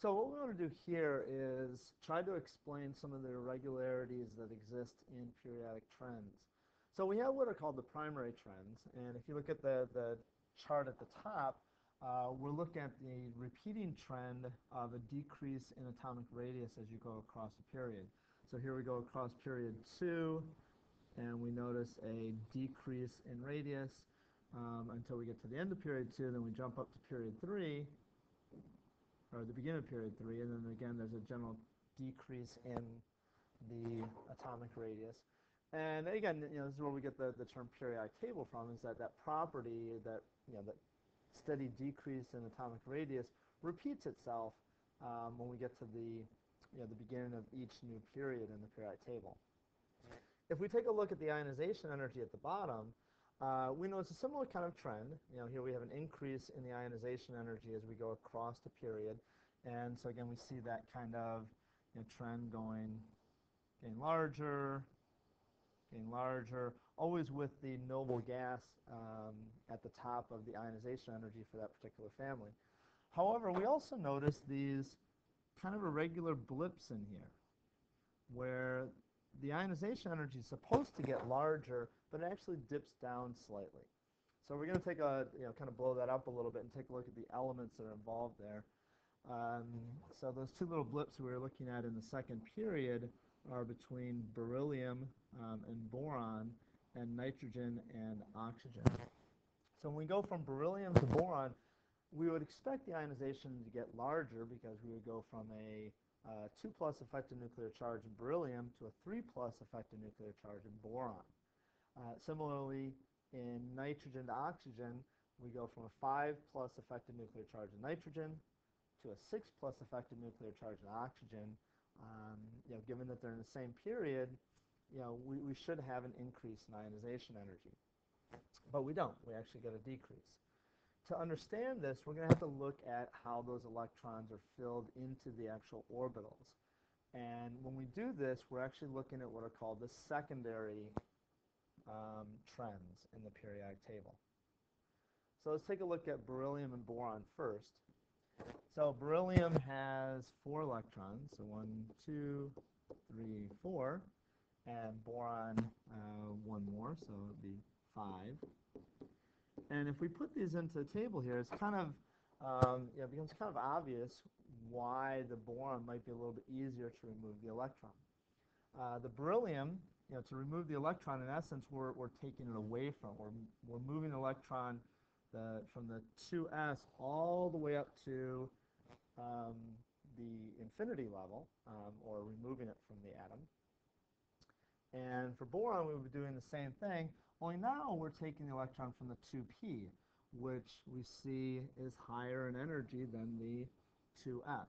So what we want to do here is try to explain some of the irregularities that exist in periodic trends. So we have what are called the primary trends, and if you look at the chart at the top, we're looking at the repeating trend of a decrease in atomic radius as you go across a period. So here we go across period 2, and we notice a decrease in radius until we get to the end of period 2, then we jump up to period 3, or the beginning of period 3, and then again there's a general decrease in the atomic radius. And again, this is where we get the term periodic table from, is that property, that that steady decrease in atomic radius repeats itself when we get to the beginning of each new period in the periodic table. If we take a look at the ionization energy at the bottom, we know it's a similar kind of trend. Here we have an increase in the ionization energy as we go across the period. And so again, we see that kind of trend getting larger, always with the noble gas at the top of the ionization energy for that particular family. However, we also notice these kind of irregular blips in here where the ionization energy is supposed to get larger, but it actually dips down slightly. So we're going to take kind of blow that up a little bit and take a look at the elements that are involved there. So those two little blips we were looking at in the second period are between beryllium and boron, and nitrogen and oxygen. So when we go from beryllium to boron, we would expect the ionization to get larger because we would go from a 2+ effective nuclear charge in beryllium to a 3+ effective nuclear charge in boron. Similarly, in nitrogen to oxygen, we go from a 5+ effective nuclear charge in nitrogen to a 6+ effective nuclear charge in oxygen. Given that they're in the same period, we should have an increase in ionization energy. But we don't. We actually get a decrease. To understand this, we're going to have to look at how those electrons are filled into the actual orbitals. And when we do this, we're actually looking at what are called the secondary trends in the periodic table. So let's take a look at beryllium and boron first. So beryllium has 4 electrons, so 1, 2, 3, 4, and boron 1 more, so it would be 5. And if we put these into a table here, it's kind of, it becomes kind of obvious why the boron might be a little bit easier to remove the electron. The beryllium, to remove the electron, in essence, we're taking it away from. We're moving the electron from the 2s all the way up to the infinity level, or removing it from the atom. And for boron, we would be doing the same thing, only now we're taking the electron from the 2p, which we see is higher in energy than the 2s.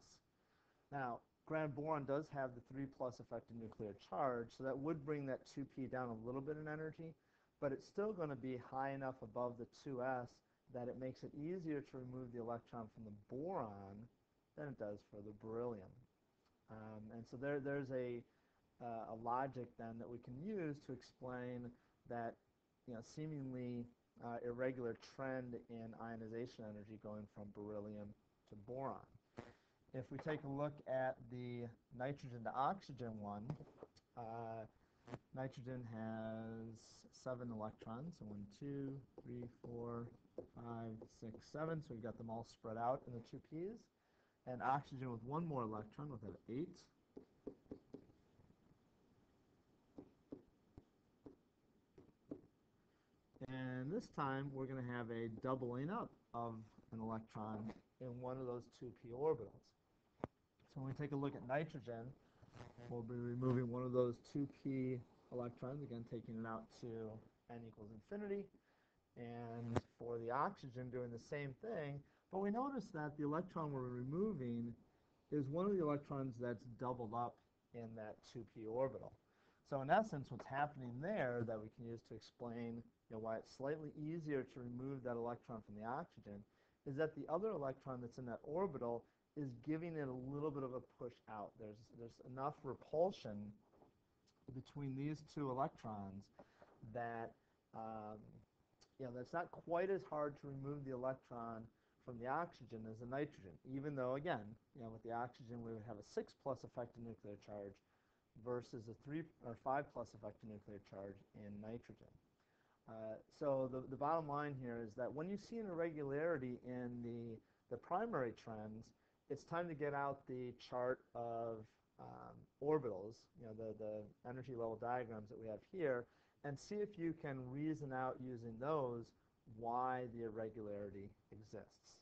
Now, granted, boron does have the 3+ effective nuclear charge, so that would bring that 2p down a little bit in energy, but it's still going to be high enough above the 2s that it makes it easier to remove the electron from the boron than it does for the beryllium. And so there's a logic then that we can use to explain that seemingly irregular trend in ionization energy going from beryllium to boron. If we take a look at the nitrogen to oxygen one, nitrogen has 7 electrons, so 1, 2, 3, 4, 5, 6, 7, so we've got them all spread out in the 2p's, and oxygen with 1 more electron with an 8. And this time we're going to have a doubling up of an electron in one of those 2p orbitals. So when we take a look at nitrogen, we'll be removing one of those 2p electrons, again taking it out to n equals infinity. And for the oxygen, doing the same thing, but we notice that the electron we're removing is one of the electrons that's doubled up in that 2p orbital. So in essence, what's happening there that we can use to explain why it's slightly easier to remove that electron from the oxygen is that the other electron that's in that orbital is giving it a little bit of a push out. There's enough repulsion between these 2 electrons that that's not quite as hard to remove the electron from the oxygen is the nitrogen, even though, again, with the oxygen we would have a 6+ effective nuclear charge versus a 3 or 5+ effective nuclear charge in nitrogen. So the bottom line here is that when you see an irregularity in the primary trends, it's time to get out the chart of orbitals, the energy level diagrams that we have here, and see if you can reason out using those why the irregularity exists.